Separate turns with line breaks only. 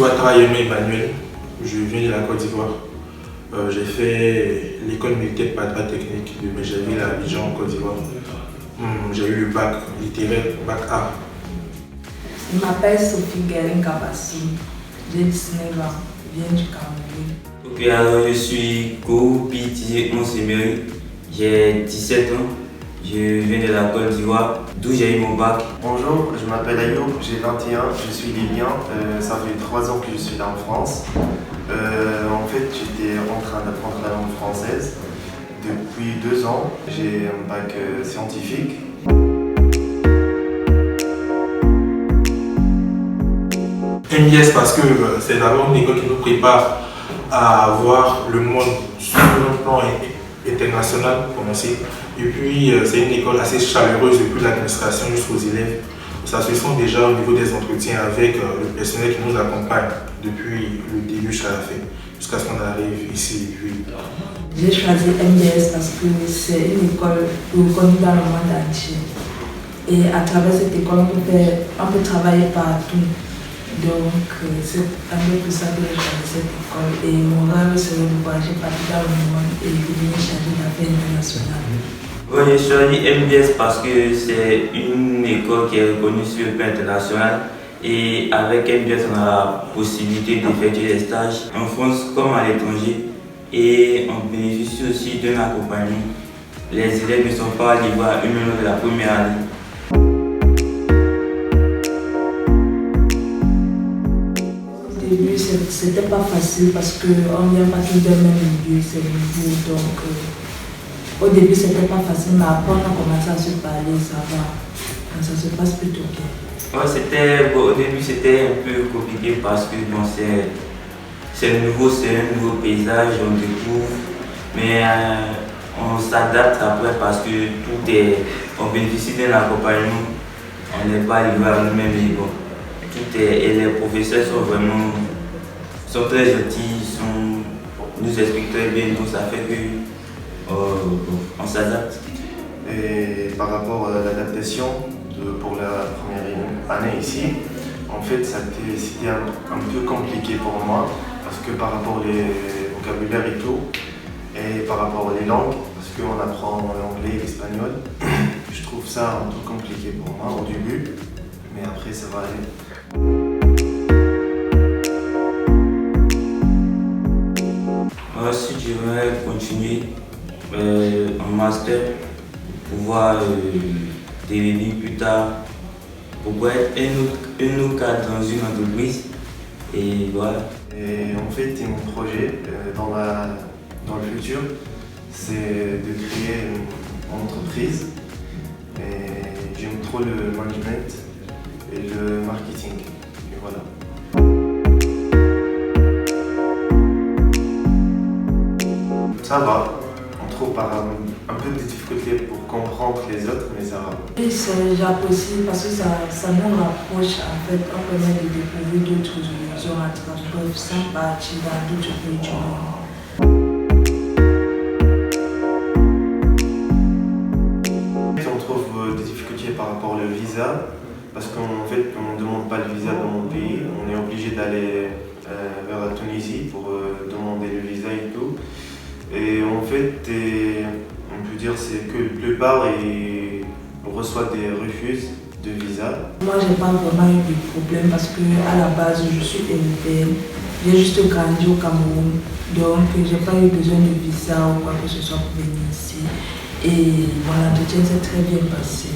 suis Ouattara Emmanuel, je viens de la Côte d'Ivoire. J'ai fait l'école militaire technique de Béjaville à Abidjan, en Côte d'Ivoire. J'ai eu le bac littéraire, bac A.
Je m'appelle Sophie Guerin Kabassou, j'ai 19 ans, je viens du Cameroun.
Ok, alors je suis Kou Piti Monsemeri, j'ai 17 ans, je viens de la Côte d'Ivoire, d'où j'ai eu mon bac.
Bonjour, je m'appelle Ayoub, j'ai 21, je suis libyen, ça fait 3 ans que je suis là en France. En fait, j'étais en train d'apprendre la langue française. Depuis 2 ans, j'ai un bac scientifique.
MIS parce que c'est d'abord une école qui nous prépare à voir le monde sur un plan international, comme on sait. Et puis c'est une école assez chaleureuse depuis l'administration jusqu'aux élèves. Ça se sent déjà au niveau des entretiens avec le personnel qui nous accompagne depuis le début jusqu'à la fin, jusqu'à ce qu'on arrive ici.
J'ai choisi MDS parce que c'est une école reconnue dans le monde entier. Et à travers cette école, on peut travailler partout. Donc c'est un peu pour ça que j'ai choisi cette école. Et mon rêve serait de voyager partout dans le monde et de devenir chargé d'affaires internationales.
Oui, j'ai choisi MBS parce que c'est une école qui est reconnue sur le plan international. Et avec MBS, on a la possibilité d'effectuer des stages en France comme à l'étranger. Et on bénéficie aussi d'un accompagnement. Les élèves ne sont pas livrés à eux-mêmes de la première année.
Au début, c'était pas facile parce qu'on vient pas tous d'un même milieu, c'est nouveau. Donc, au début, c'était pas facile, mais après, on a commencé à se parler, ça va. Ça se passe plutôt bien.
Ouais, au début, c'était un peu compliqué parce que bon, c'est nouveau, c'est un nouveau paysage, on découvre. Mais on s'adapte après parce que on bénéficie d'un accompagnement. On n'est pas livré à nous-mêmes. Bon, et les professeurs sont très gentils, nous expliquent très bien, donc ça fait que on s'adapte.
Et par rapport à l'adaptation pour la première année ici, en fait, c'était un peu compliqué pour moi parce que par rapport aux vocabulaires et tout, et par rapport aux langues, parce qu'on apprend l'anglais et l'espagnol, je trouve ça un peu compliqué pour moi au début, mais après ça va aller.
Ensuite, je vais continuer en master pour pouvoir devenir plus tard, pour être un autre cadre dans une entreprise. Et voilà.
Et en fait, mon projet dans le futur, c'est de créer une entreprise. Et j'aime trop le management et le marketing. Et voilà. Ça va. On trouve par un peu de difficulté pour comprendre les autres, mais ça va.
Et j'apprécie parce que ça nous rapproche, en fait, on permet de découvrir d'autres horizons à travers sans partir dans d'autres pays du monde.
On trouve des difficultés par rapport au visa, parce qu'en fait, on ne demande pas le visa dans mon pays, on est obligé d'aller vers la Tunisie pour demander le visa et tout. Et en fait, on peut dire c'est que la plupart on reçoit des refus de visa.
Moi, j'ai pas vraiment eu de problème parce que à la base, je suis européenne. J'ai juste grandi au Cameroun, donc j'ai pas eu besoin de visa ou quoi que ce soit pour venir ici. Et mon entretien s'est très bien passé.